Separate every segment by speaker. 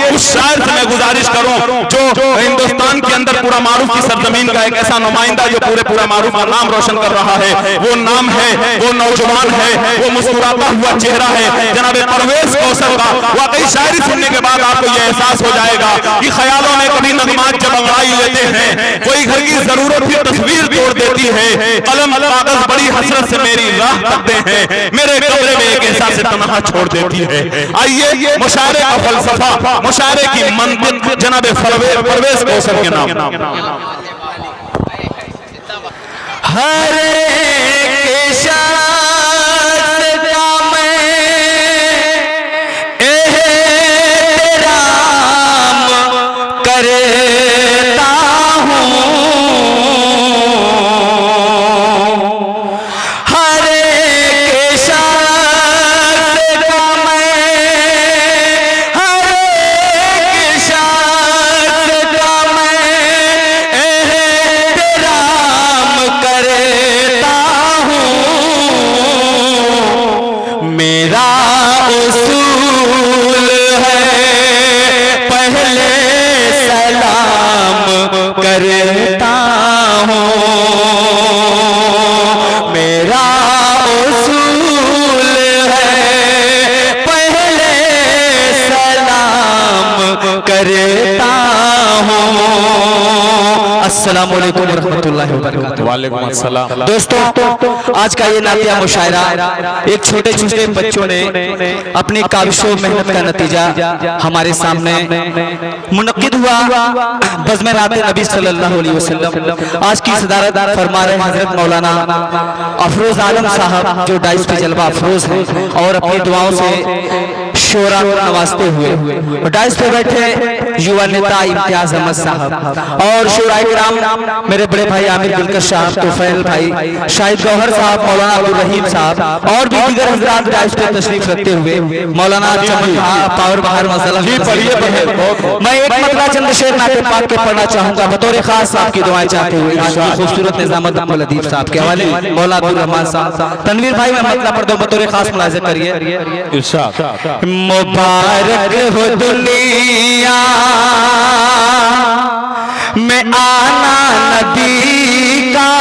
Speaker 1: उस शायर से मैं गुजारिश करूं जो हिंदुस्तान के अंदर पूरा मारूफ की सरजमीन का एक ऐसा नुमाइंदा जो पूरा मारूफ का नाम रोशन कर रहा है, वो नाम है, वो नौजवान है, वो मुस्कुराता हुआ चेहरा है जनाब परवेज कौसर का। वाकई शायरी सुनने के बाद आपको यह एहसास हो जाएगा कि ख्यालों में कभी नगमात जब अंगड़ाई लेते हैं, कोई घर की जरूरत भी तस्वीर तोड़ देती है, कलम कागज बड़ी हसरत से मेरी राह तकते हैं, मेरे कमरे में एक एहसास तन्हा छोड़ देती है। आइए मुशायरे का फलसफा, मुशायरे की मंतिक जनाब परवेज कौसर के नाम।
Speaker 2: हर एक शख्स का मैं एहतराम करता हूँ, हर एक शख्स का मैं, हर एक शख्स का मैं एहतराम करता हूँ। मेरा उसूल है पहले सलाम करता हूँ, मेरा उसूल है पहले सलाम करता हूँ। अस्सलाम वालेकुम रहमतुल्लाहि व बरकातुहू।
Speaker 1: वालेकुम अस्सलाम।
Speaker 2: दोस्तों, आज का ये नातिया मुशायरा एक छोटे छोटे बच्चों ने अपनी काविश और मेहनत का नतीजा हमारे सामने मुनक्किद हुआ। बज़्म नात नबी सल्लल्लाहु अलैहि वसल्लम आज की सदारत फरमा रहे हजरत मौलाना अफरोज आलम साहब, जो डाइस पे जलवा अफरोज हैं और अपनी दुआओं से शोरा नवाजते हुए डाइस पे बैठे युवा नेता इम्तियाज अहमद साहब और शोराए किराम मेरे बड़े भाई आमिर दिलकश साहब, तोफैल भाई, शाहिद गौहर साहब, मौलाना अब्दुल रहीम साहब और भी दीगर हजरात डाइस पे तशरीफ रखते हुए मौलाना पावर बहार मसला। मैं एक मतला चंद शेर नाते पाक के पढ़ना चाहूंगा बतौर खास आपकी दुआएं चाहते हुए खूबसूरत निजामत अब्दुल लतीफ साहब के हवाले मौलाना अब्दुल रहमान साहब। तनवीर भाई मैं मतला पढ़ दो बतौर खास मुलाहिजा करिए। मुबारक हो दुनिया में आना नबी का,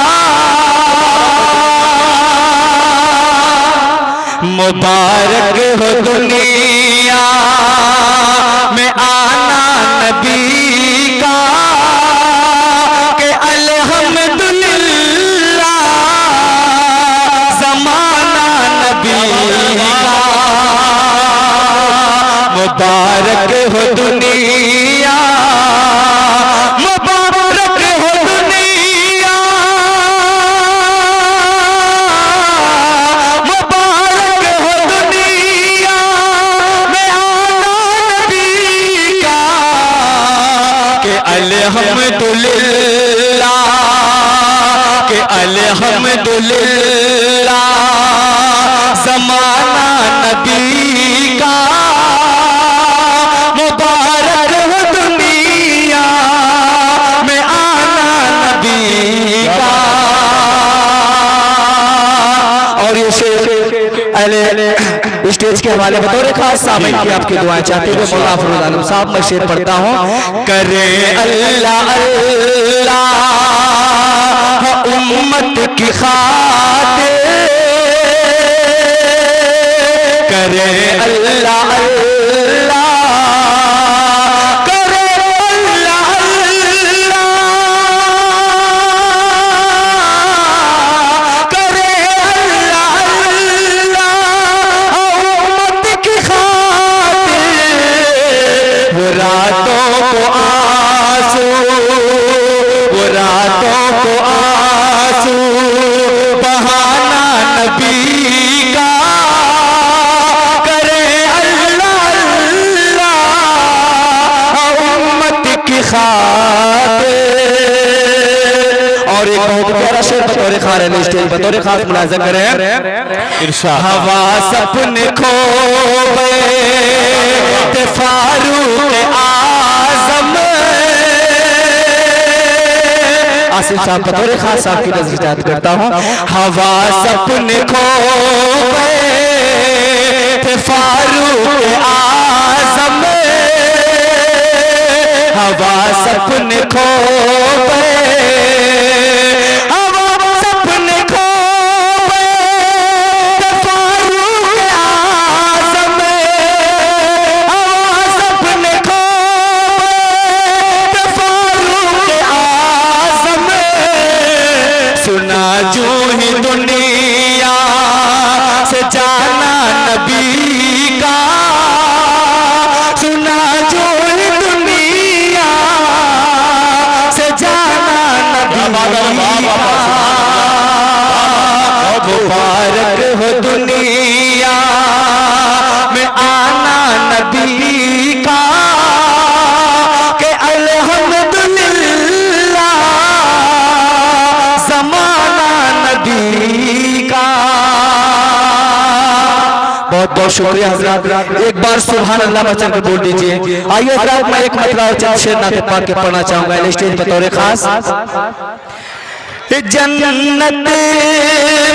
Speaker 2: मुबारक हो दुनिया में आना नबी का, के अल्हम्दुलिल्लाह ज़माना नबी का। मुबारक हो दुनिया, मुबारक हो दुनिया, मुबारक हो दुनिया में आना नबी का, के अल्हम्दुलिल्लाह, के अल्हम्दुलिल्लाह ज़माना नबी का। मुबारक हो दुनिया में आना नबी का। और ये शेर स्टेज के हवाले बतौर खास सामने की आपकी दुआएं चाहते हुए मौलाना अफरोज आलम साहब मैं शेर पढ़ता हूँ। करे अल्लाह अल्लाह उम्मत की खातिर, करे अल्लाह अल्लाह, करे अल्लाह अल्लाह, करे अल्लाह अल्लाह उम्मत की खातिर। वो रातों को आंसू, वो रातों को आंसू बहाना नबी का, करे अल्लाह अल्लाह उम्मत की खातिर। और एक बहुत प्यारा शेर बतौर खास स्टेज बतौर खास मुलाहिजा करें। इरशाद। हवा सपने खो गए थे फारूक आज़म, आसिफ साहब बतौर खास साहब की नज़र करता हूँ। हवा सपने खो गए थे फारूक आज़म, सपने खो गए, हवा सपने खो गए फारूक आज़म में, हवा सपने खो गए फारूक आज़म में। सुना जो ही दुनिया से जाना नबी का, सुना जो ही दुनिया से जाना नबी का। मुबारक हो दुनिया में आना नबी का, के अल्हम्दुलिल्लाह ज़माना नबी का। बहुत बहुत शुक्रिया हज़रात। एक बार सुभान अल्लाह बचन कर बोल दीजिए। आइए हज़रात, मैं एक मतला और चंद शेर नाते पाक के पढ़ना चाहूंगा स्टेज पर तौर खास। जन्नत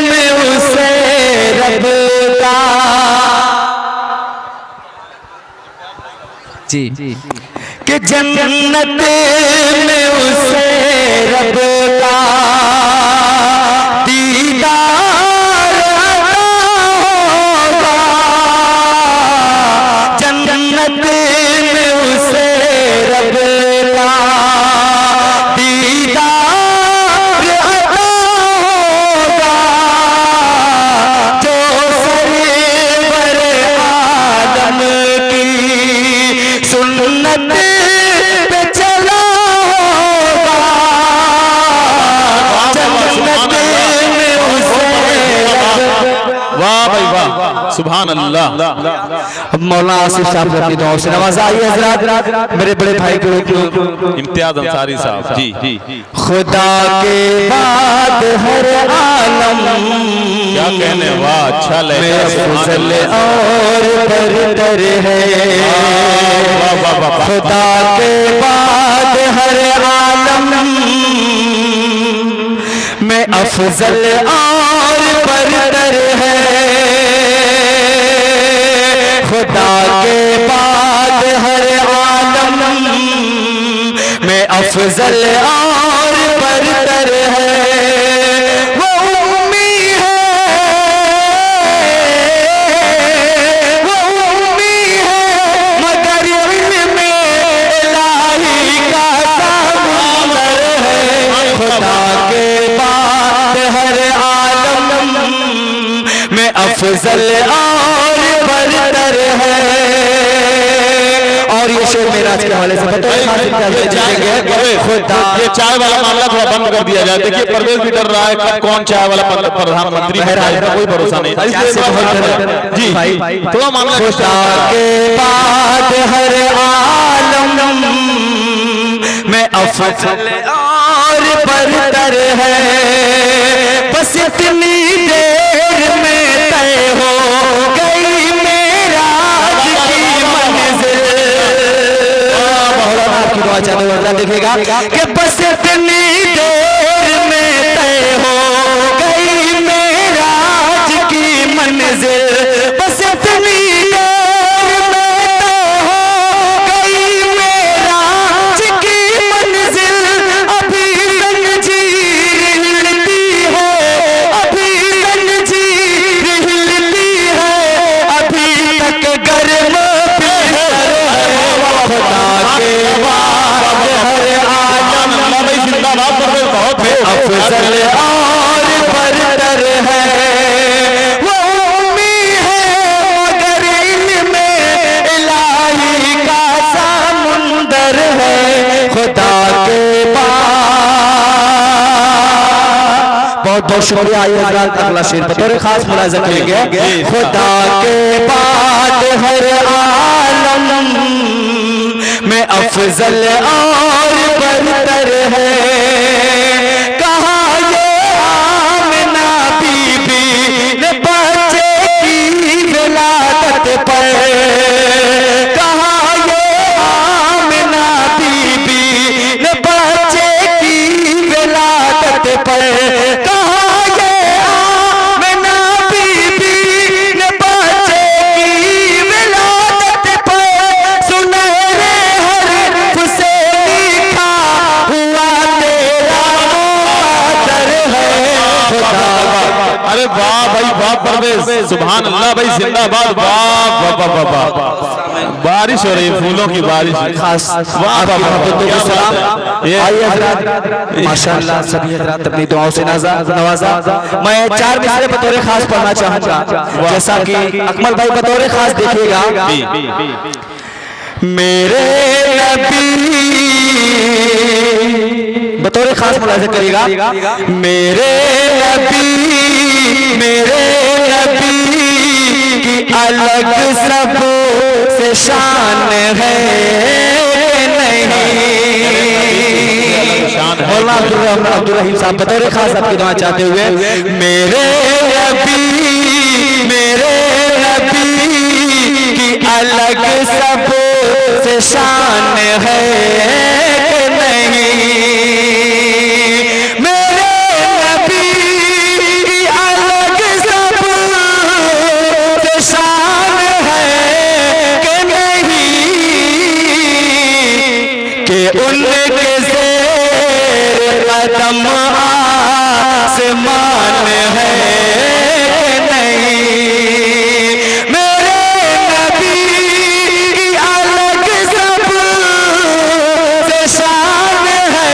Speaker 2: में उसे रब का जी कि जन्नत में उसे रब का दीदार अता होगा, जन्नत में उसे रब का दीदार अता होगा, जो सरवर आदम की सुन्नत पे चला होगा, जन्नत में उसे
Speaker 1: वाह भाई वाह, सुभान अल्लाह।
Speaker 2: मौलाना आसिफ साहब अपनी दुआओं से नवाजा। आइए हज़रात, मेरे बड़े भाई को
Speaker 1: इम्तियाज अंसारी साहब जी।
Speaker 2: खुदा के बाद हर आलम
Speaker 1: क्या कहने, वाह अच्छा लगे
Speaker 2: फजल और बरतर है, खुदा के बाद हर आलम में अफजल और बरतर है, खुदा के बाद हर आलम में अफजल और बरतर है। वो उम्मी है, वो उम्मी है मगर इल्म इलाही का समुंदर है, खुदा के बाद हर आलम में अफजल और बरतर है। और ये शेर मेराज के हवाले से
Speaker 1: ये चाय वाला मामला थोड़ा बंद कर दिया जाए। देखिए परवेज भी डर रहा है कब कौन चाय वाला प्रधानमंत्री है, कोई भरोसा नहीं जी। तो मामला
Speaker 2: खुदा के बाद हर आलम में अफजल और बरतर है, बस इतनी देर में तय हो गई मेराज की मंजिल। आपकी दुआ चाहते हुए देखेगा कि बस इतनी देर में तय हो गई मेराज की मंजिल, बस इतनी देर में तय हो गई मेराज की मंजिल। अभी जंजीर हिलती है, अभी जंजीर हिलती है, अभी तक गर्म बिस्तर है, खुदा के बाद हर आलम में अफजल और बरतर है। वो उम्मी है मगर इल्म इलाही का समुंदर है, खुदा के बाद। बहुत बहुत शुक्रिया। आइए हज़रात, अगला शेर बतौर खास मुलाज़ा करेंगे। खुदा के बाद हर आलम में अफजल और बरतर है, कहा ये आमिना बीबी ने बच्चे की विलादत पर, कहा ये आमिना बीबी ने बच्चे की विलादत पर, कहा ये आमिना बीबी ने बच्चे की विलादत पर, सुनहरे हर हुसैनी
Speaker 1: सुभान अल्लाह भाई, जिंदाबाद। वाह वाह वाह वाह, बारिश हो रही है, फूलों की बारिश।
Speaker 2: खास माशाअल्लाह सभी हजरात अपनी दुआओं से नवाजा। मैं 4 मिसरे बतौर खास पढ़ना चाहूंगा, जैसा कि अकमल भाई बतौर खास देखिएगा। मेरे नबी बतौर खास मुलाज़ा करिएगा। मेरे नबी की अलग सब से शान है नहीं। मौलाना अब्दुल रहीम साहब बतौर खास आपकी दुआ चाहते हुए, मेरे नबी की अलग सब से शान है नहीं। मेरे नबी की अलग सब से शान है कि नहीं, कि उनके ज़ेर कदम आसमान है कि नहीं। मेरे नबी की अलग सब से शान है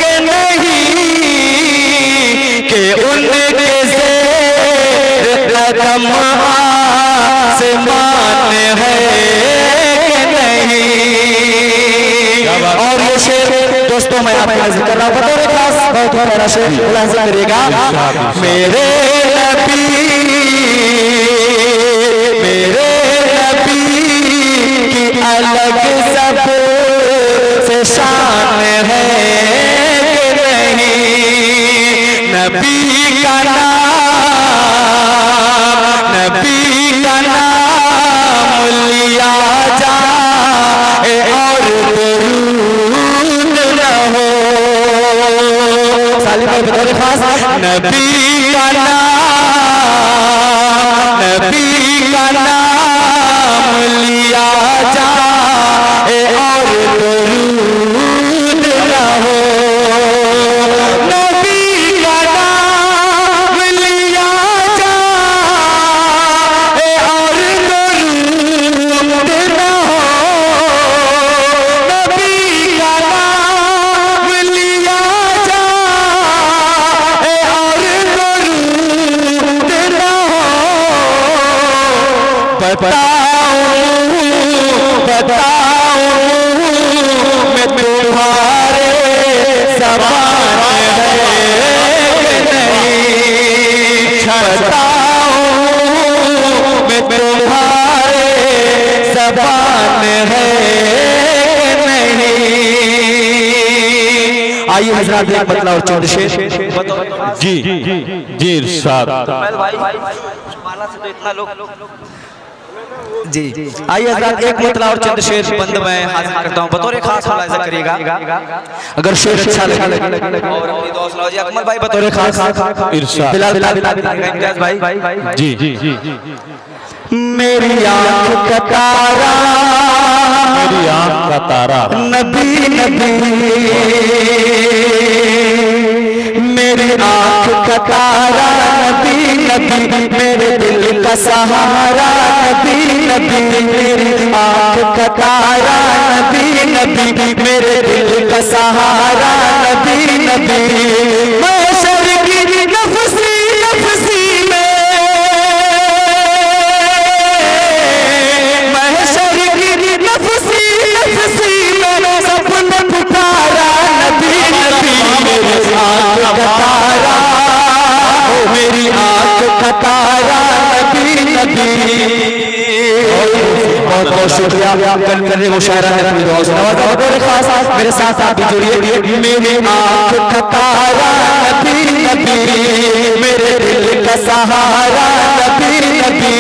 Speaker 2: कि नहीं, कि उनके ज़ेर कदम आसमान है कि नहीं। और ये शेर दोस्तों मैं आपका जिक्र कर रहा हूँ, बतौर खास बहुत प्यारा शेर मुलाहिजा करिएगा। मेरे नबी की अलग सब से शान है कि नहीं। नबी का नाम लिया जाए और दरूद न हो। सालिम भाई बतौर खास, नबी का नाम लिया जाए और दरूद न हो। नबी का नाम लिया जाए और दरूद न हो। नबी का नाम लिया जाए और दरूद न हो। बताऊं मैं तुम्हारे समान है कि नहीं। बताऊं मैं तुम्हारे समान है कि नहीं। आइए हजरात एक मतलब और चौड़ शेर
Speaker 1: जी जी इरशाद।
Speaker 2: जी आइए हजरात एक मतलब और चंद शेर बंद मैं हाजिर करता हूँ, बतौर खास मुलाहिजा करिएगा। अगर शेर अच्छा लगे और अपनी दुआ सुनाओ जी। अकमल भाई बतौर खास
Speaker 1: इरशाद।
Speaker 2: बिलाल इम्तियाज भाई
Speaker 1: जी जी जी।
Speaker 2: मेरी आँख का तारा,
Speaker 1: मेरी आँख का तारा
Speaker 2: नबी नबी। मेरी आँख का तारा नबी नबी, मेरे दिल का सहारा नबी नबी। मेरी आँख का तारा नबी नबी, मेरे दिल का सहारा नबी नबी। महशर की नफसी नफसी में, महशर की नफसी नफसी में सपना पुकारा नबी नबी। मेरी आँख का तारा, मेरी आँख का तारा नबी नबी। बहुत बहुत शुक्रिया। कल करने मुशायरा है अपनी दुआओं से नवाजा। बतौर खास मेरे साथ आप भी जुड़िए। मेरी आँख का तारा नबी नबी, मेरे दिल का सहारा नबी नबी।